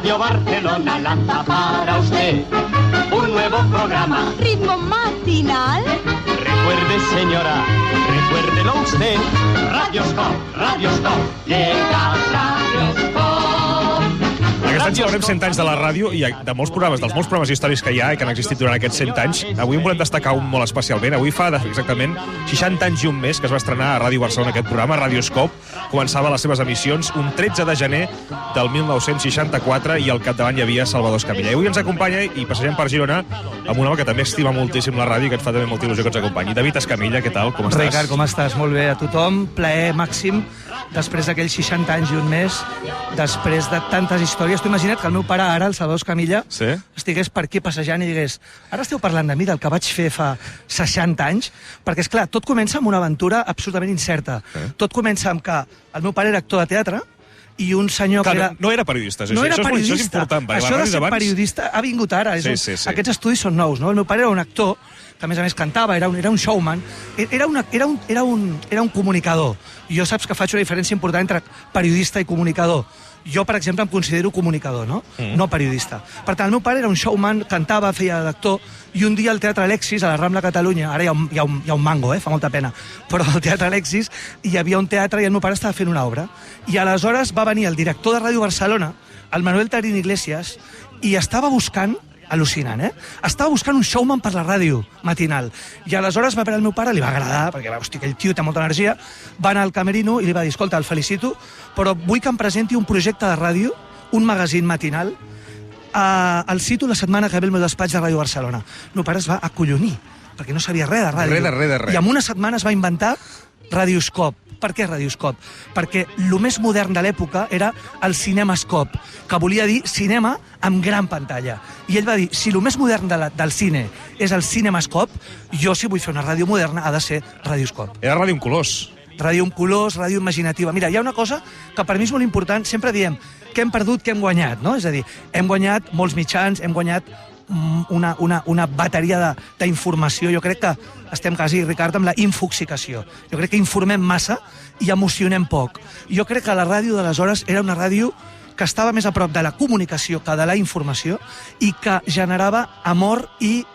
Radio Barcelona lanza para usted un nuevo programa. Ritmo matinal. Recuerde, señora, recuérdelo usted. Radio Stop, llega Radio Stop. Aquest any celebrem 100 anys de la ràdio i de molts programes, dels molts programes històrics que hi ha i que han existit durant aquests 100 anys. Avui en volem destacar un molt especialment. Avui fa exactament 60 anys i un mes que es va estrenar a Ràdio Barcelona aquest programa, Radioscop. Començava les seves emissions un 13 de gener del 1964 i al capdavant hi havia Salvador Escamilla. I avui ens acompanya i passegem per Girona amb un home que també estima moltíssim la ràdio i que et fa també molta il·lusió que ens acompanyi. David Escamilla, què tal? Com estàs? Ricard, com estàs? Molt bé, a tothom. Plaer màxim després d'aquells 60 anys i un mes, després de tantes històries. Tu imagina't que el meu pare ara, el Salvador Escamilla, estigués per aquí passejant i digués: ara esteu parlant de mi, del que vaig fer fa 60 anys? Perquè, és clar, tot comença amb una aventura absolutament incerta. Tot comença amb que el meu pare era actor de teatre i un senyor que era... No era periodista, no era periodista. Això és important. Això de ser periodista ha vingut ara. Sí. Aquests estudis són nous, no? El meu pare era un actor que a més cantava, era un showman, era un comunicador. I jo saps que faig una diferència important entre periodista i comunicador. Jo, per exemple, em considero comunicador, no periodista. Per tant, el meu pare era un showman, cantava, feia d'actor, i un dia al Teatre Alexis, a la Rambla Catalunya, ara hi ha un mango, fa molta pena, però al Teatre Alexis hi havia un teatre i el meu pare estava fent una obra. I aleshores va venir el director de Ràdio Barcelona, el Manuel Tarín Iglesias, i estava buscant, al·lucinant, estava buscant un showman per la ràdio matinal. I aleshores va veure el meu pare, li va agradar, perquè, hosti, aquell tio té molta energia, va anar al camerino i li va dir: escolta, el felicito, però vull que em presenti un projecte de ràdio, un magazín matinal, el cito la setmana que ve al meu despatx de Ràdio Barcelona. El meu pare es va acollonir, perquè no sabia res de ràdio. Res. I en una setmana es va inventar Radioscop. Per què Radioscop? Perquè el més modern de l'època era el Cinemascop, que volia dir cinema amb gran pantalla. I ell va dir: si el més modern del cine és el Cinemascop, jo, si vull fer una ràdio moderna, ha de ser Radioscop. Era ràdio amb colors. Ràdio amb colors, ràdio imaginativa. Mira, hi ha una cosa que per mi és molt important. Sempre diem què hem perdut, què hem guanyat, no? És a dir, hem guanyat molts mitjans, hem guanyat una bateria d'informació. Jo crec que estem quasi, Ricard, amb la infoxicació. Jo crec que informem massa i emocionem poc. Jo crec que la ràdio d'aleshores era una ràdio que estava més a prop de la comunicació que de la informació i que generava amor i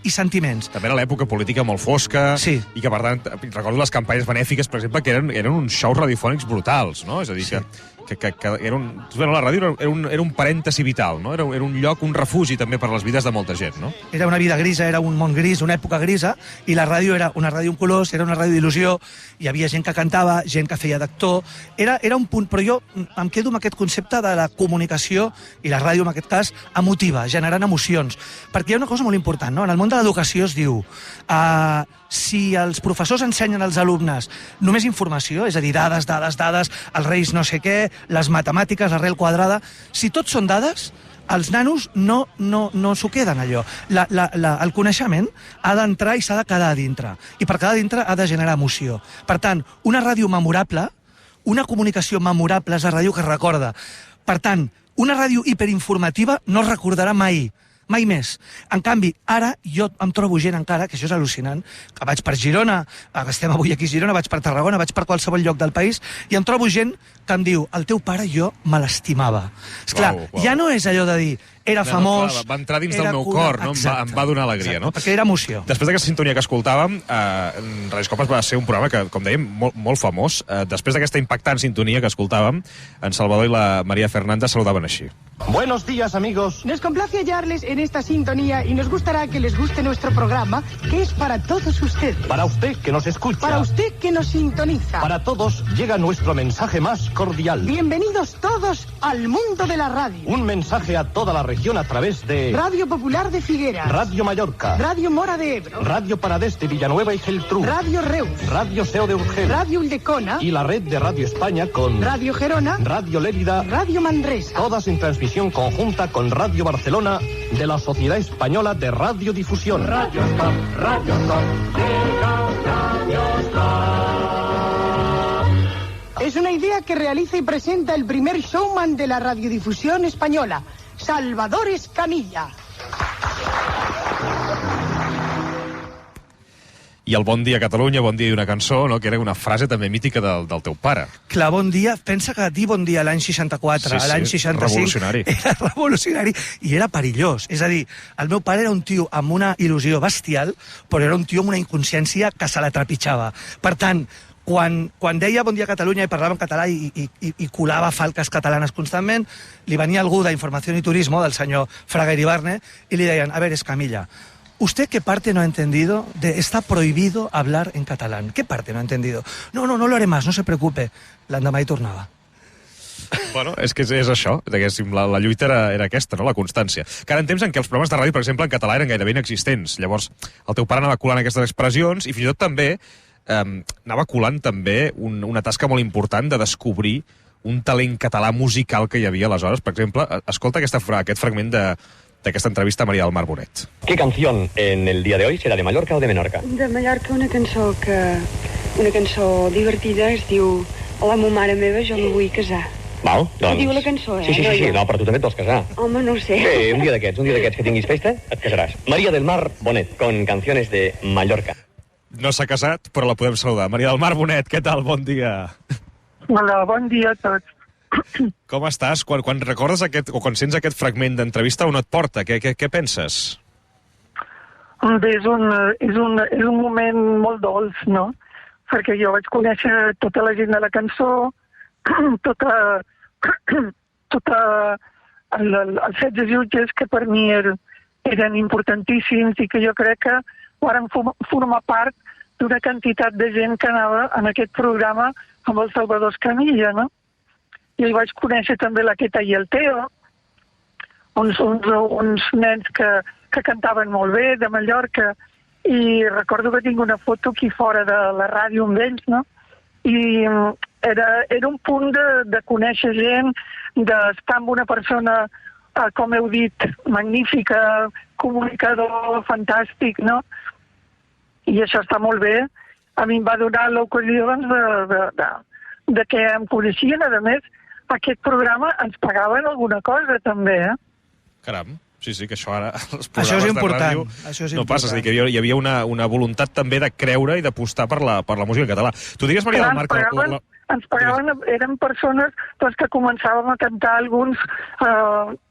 sentiments. També era l'època política molt fosca, i que, per tant, recordo les campanyes benèfiques, per exemple, que eren uns shows radiofònics brutals, no? És a dir, que era la ràdio era un parèntesi vital, no? Era un lloc, un refugi també per les vides de molta gent, no? Era una vida grisa, era un món gris, una època grisa, i la ràdio era una ràdio amb colors, era una ràdio d'il·lusió, hi havia gent que cantava, gent que feia d'actor, era un punt, però jo em quedo amb aquest concepte de la comunicació, i la ràdio, en aquest cas, emotiva, generant emocions, perquè hi ha una cosa molt important, no? En el món de l'educació es diu: si els professors ensenyen als alumnes només informació, és a dir, dades, els reis no sé què, les matemàtiques, l'arrel quadrada, si tot són dades, els nanos no s'ho queden, allò. El coneixement ha d'entrar i s'ha de quedar a dintre. I per quedar a dintre ha de generar emoció. Per tant, una ràdio memorable, una comunicació memorable és la ràdio que es recorda. Per tant, una ràdio hiperinformativa no es recordarà mai més. En canvi, ara jo em trobo gent encara, que això és al·lucinant, que vaig per Girona, estem avui aquí a Girona, vaig per Tarragona, vaig per qualsevol lloc del país, i em trobo gent que em diu: el teu pare jo me l'estimava. Esclar, ja no és allò de dir era famós... Va entrar dins del meu cor, no? Em va donar alegria, no? Perquè era emoció. Després d'aquesta sintonia que escoltàvem, Radioscop va ser un programa que, com dèiem, molt famós. Després d'aquesta impactant sintonia que escoltàvem, en Salvador i la Maria Fernanda saludaven així. Buenos días, amigos. Nos complace hallarles en esta sintonía y nos gustará que les guste nuestro programa, que es para todos ustedes. Para usted que nos escucha. Para usted que nos sintoniza. Para todos llega nuestro mensaje más cordial. Bienvenidos todos al mundo de la radio. Un mensaje a toda la región a través de... Radio Popular de Figueras. Radio Mallorca. Radio Mora de Ebro. Radio Paradés de Villanueva y Geltrú. Radio Reus. Radio Seo de Urgel. Radio Ulldecona. Y la red de Radio España con... Radio Gerona. Radio Lérida. Radio Manresa. Todas en transmisión conjunta con Radio Barcelona de la Sociedad Española de Radiodifusión. Radioscop, Radioscop, llega Radioscop. Es una idea que realiza y presenta el primer showman de la radiodifusión española, Salvador Escamilla. i el Bon dia Catalunya, bon dia i una cançó, no? Que era una frase també mítica del teu pare. Clar, bon dia, pensa que dir bon dia l'any 64, l'any 65... revolucionari. Era revolucionari i era perillós. És a dir, el meu pare era un tio amb una il·lusió bestial, però era un tio amb una inconsciència que se la trepitjava. Per tant, quan deia bon dia Catalunya i parlava en català i colava falques catalanes constantment, li venia algú d'Informació i Turismo, del senyor Fraga Iribarne, i li deien, a ver, Escamilla, ¿usted qué parte no ha entendido de está prohibido hablar en catalán? ¿Qué parte no ha entendido? No lo haré más, no se preocupe. L'endemà hi tornava. Bueno, és que és això, la lluita era aquesta, no? La constància. Que ara en temps en què els programes de ràdio, per exemple, en català eren gairebé inexistents. Llavors, el teu pare anava colant aquestes expressions i fins i tot també anava colant també una tasca molt important de descobrir un talent català musical que hi havia aleshores. Per exemple, escolta aquest fragment d'aquesta entrevista a Maria del Mar Bonet. ¿Qué canción en el día de hoy será de Mallorca o de Menorca? De Mallorca una cançó divertida es diu Hola, mo mare meva, jo me vull casar. Val, doncs... Diu la cançó, Sí, no, però tu també et vols casar. Home, no ho sé. Bé, un dia d'aquests que tinguis festa, et casaràs. Maria del Mar Bonet, con canciones de Mallorca. No s'ha casat, però la podem saludar. Maria del Mar Bonet, què tal? Bon dia. Hola, bon dia a tots. Com estàs? Quan recordes quan sents aquest fragment d'entrevista, on et porta? Què penses? Bé, és un moment molt dolç, no? Perquè jo vaig conèixer tota la gent de la cançó, els 16 jutges que per mi eren importantíssims i que jo crec que varen formar part d'una quantitat de gent que anava en aquest programa amb el Salvador Escamilla, no? I hi vaig conèixer també la Queta i el Teo, uns nens que cantaven molt bé, de Mallorca, i recordo que tinc una foto aquí fora de la ràdio amb ells, no? I era un punt de conèixer gent, d'estar amb una persona, com heu dit, magnífica, comunicador, fantàstic, no? I això està molt bé. A mi em va donar l'ocasió de que em coneixien. A més, aquest programa ens pagaven alguna cosa, també, Caram, sí, que això ara... Això és important. No passa, és a dir, que hi havia una voluntat també de creure i d'apostar per la música en català. Tu digues, Maria del Mar... Ens pagaven, eren persones que començàvem a cantar alguns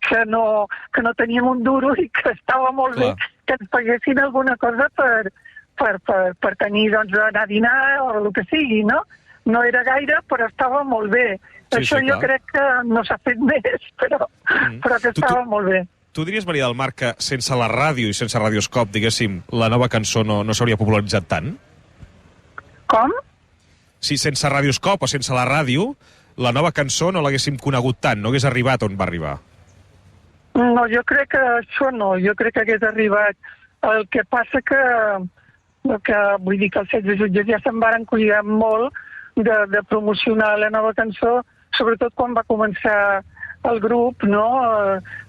que no teníem un duro i que estava molt bé que ens paguessin alguna cosa per tenir, doncs, anar a dinar o el que sigui, no? No era gaire, però estava molt bé. Això jo crec que no s'ha fet més, però que estava molt bé. Tu diries, Maria del Mar, que sense la ràdio i sense Radioscop, diguéssim, la nova cançó no s'hauria popularitzat tant? Com? Si sense Radioscop o sense la ràdio, la nova cançó no l'haguéssim conegut tant, no hagués arribat on va arribar. No, jo crec que això no, jo crec que hagués arribat. El que passa que vull dir que els 16 jutges ja se'n varen cuidar molt de promocionar la nova cançó, sobretot quan va començar el grup, no?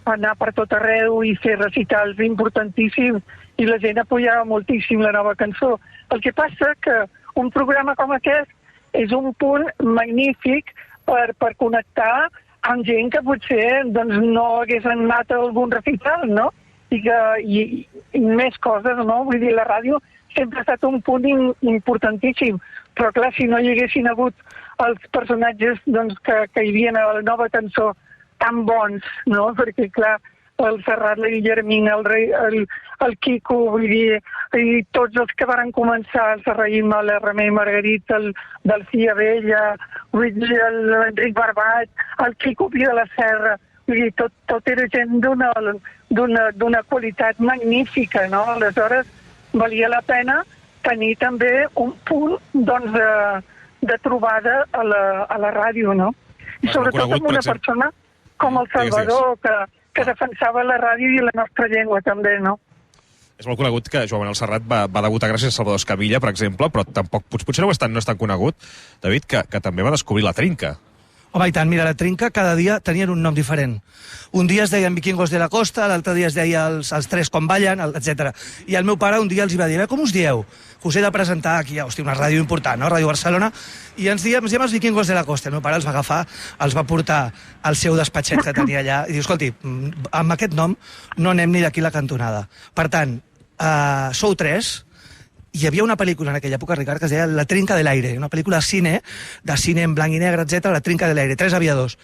Anar per tot arreu i fer recitals importantíssims i la gent apoyava moltíssim la nova cançó. El que passa que un programa com aquest és un punt magnífic per connectar amb gent que potser doncs, no hagués anat a algun recital, no? I més coses, no? Vull dir, la ràdio sempre ha estat un punt importantíssim, però clar, si no hi haguessin hagut els personatges doncs, que hi havia a la nova cançó tan bons, no? Perquè clar, el Serrat, la Guillermina, el Quico, vull dir, i tots els que varen començar, el Serraïm, la Remei Margarit, el Delfí Abella, vull dir, l'Enric Barbat, el Quico Pi de la Serra, vull dir, tot era gent d'una qualitat magnífica, no? Aleshores, valia la pena tenir també un punt doncs, de trobada a la ràdio, no? I sobretot amb una persona com el Salvador, que defensava la ràdio i la nostra llengua també, no? És molt conegut que Joan Manuel Serrat va debutar gràcies a Salvador Escamilla, per exemple, però tampoc, potser no és tan conegut, David, que també va descobrir la Trinca. Home, i tant, mira, la Trinca cada dia tenien un nom diferent. Un dia es deien Vikingos de la Costa, l'altre dia es deia els Tres com ballen, etc. I el meu pare un dia els va dir, com us dieu? Que us he de presentar aquí, hòstia, una ràdio important, no? Ràdio Barcelona, i ens diem els Vikingos de la Costa. El meu pare els va agafar, els va portar al seu despatxet que tenia allà, i diu, escolti, amb aquest nom no anem ni d'aquí la cantonada. Per tant, sou tres, hi havia una pel·lícula en aquella època, Ricard, que es deia La trinca de l'aire, una pel·lícula de cine en blanc i negre, etc. La trinca de l'aire, 3 aviadors.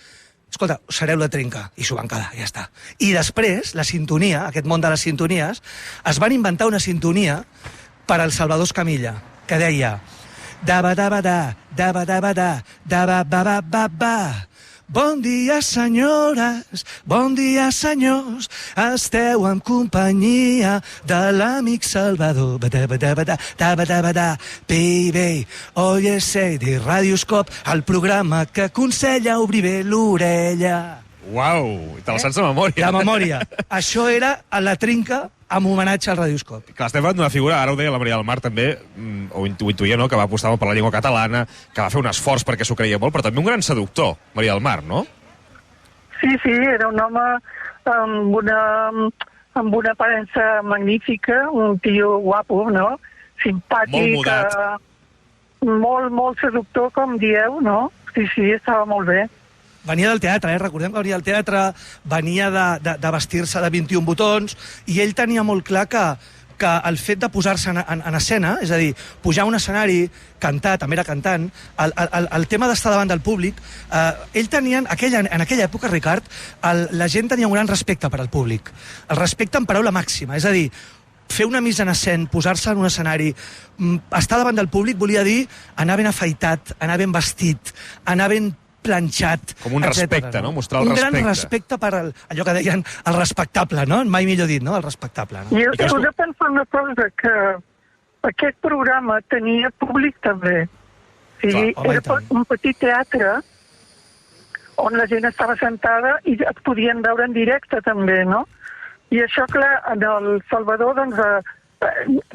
Escolta, sereu la trinca. I s'ho van quedar, ja està. I després, la sintonia, aquest món de les sintonies, es van inventar una sintonia per al Salvador Escamilla, que deia daba-daba-da, daba-daba-da, daba-ba-ba-ba-ba. Bon dia, senyores, bon dia, senyors, esteu en companyia de l'amic Salvador. Ba-da-ba-da-ba-da, baby, oye, sé de Radioscop, el programa que aconsella obrir bé l'orella. Uau, te la saps de memòria. De memòria. Això era a la trinca amb homenatge al Radioscop. Que l'estem parlant d'una figura, ara ho deia la Maria del Mar també, ho intuïa, no?, que va apostar molt per la llengua catalana, que va fer un esforç perquè s'ho creia molt, però també un gran seductor, Maria del Mar, no? Sí, era un home amb una aparença magnífica, un tio guapo, no? Simpàtic. Molt mudat. Molt seductor, com dieu, no? Sí, estava molt bé. Venia del teatre, recordem que venia del teatre, venia de vestir-se de 21 botons, i ell tenia molt clar que el fet de posar-se en escena, és a dir, pujar a un escenari, cantar, també era cantant, el tema d'estar davant del públic, ell tenia, en aquella època, Ricard, la gent tenia un gran respecte per al públic. El respecte en paraula màxima, és a dir, fer una mise en escena, posar-se en un escenari, estar davant del públic volia dir anar ben afaitat, anar ben vestit, anar ben planxat, com un respecte, no? Mostrar el respecte. Un gran respecte per allò que deien el respectable, no? Mai millor dit, no? El respectable. No? I heu de pensar una cosa, que aquest programa tenia públic també. O sigui, era un petit teatre on la gent estava sentada i et podien veure en directe també, no? I això, clar, en el Salvador, doncs,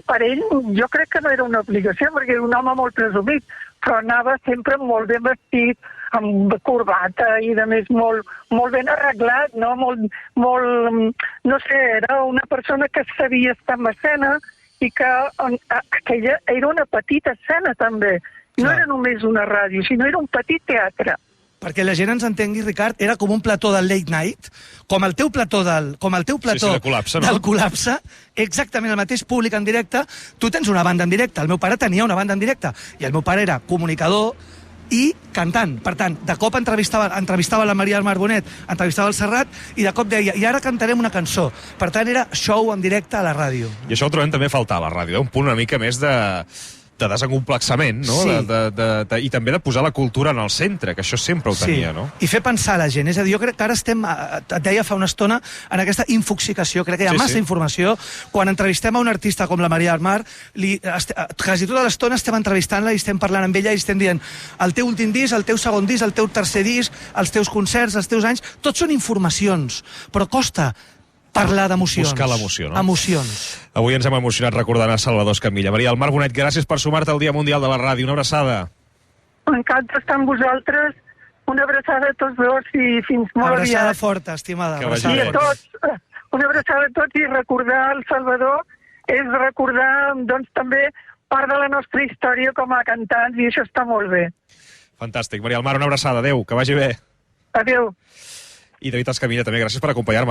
per ell, jo crec que no era una obligació, perquè era un home molt presumit, però anava sempre molt ben vestit, amb corbata i, a més, molt ben arreglat, no? No sé, era una persona que sabia estar en escena i que aquella era una petita escena, també. No era només una ràdio, sinó era un petit teatre. Perquè la gent ens entengui, Ricard, era com un plató del late night, com el teu plató del col·lapse, no? Del col·lapse, exactament el mateix públic en directe. Tu tens una banda en directe, el meu pare tenia una banda en directe, i el meu pare era comunicador i cantant. Per tant, de cop entrevistava la Maria del Mar Bonet, entrevistava el Serrat, i de cop deia, i ara cantarem una cançó. Per tant, era show en directe a la ràdio. I això ho trobem també a faltar a la ràdio, un punt una mica més de desacomplexament, no? Sí. I també de posar la cultura en el centre, que això sempre ho tenia, no? I fer pensar la gent. És a dir, jo crec que ara estem, et deia fa una estona, en aquesta infoxicació. Crec que hi ha massa informació. Quan entrevistem a un artista com la Maria del Mar, quasi tota l'estona estem entrevistant-la i estem parlant amb ella i estem dient el teu últim disc, el teu segon disc, el teu tercer disc, els teus concerts, els teus anys, tots són informacions, però costa parlar d'emocions. Buscar l'emoció, no? Emocions. Avui ens hem emocionat recordant a Salvador Escamilla. Maria del Mar Bonet, gràcies per sumar-te al Dia Mundial de la Ràdio. Una abraçada. M'encanta estar amb vosaltres. Una abraçada a tots dos i fins molt aviat. Abraçada forta, estimada. Que vagi bé. I a tots, una abraçada a tots, i recordar el Salvador és recordar, doncs, també part de la nostra història com a cantants, i això està molt bé. Fantàstic. Maria del Mar, una abraçada. Adéu, que vagi bé. Adéu. I David Escamilla, també gràcies per acompanyar-me.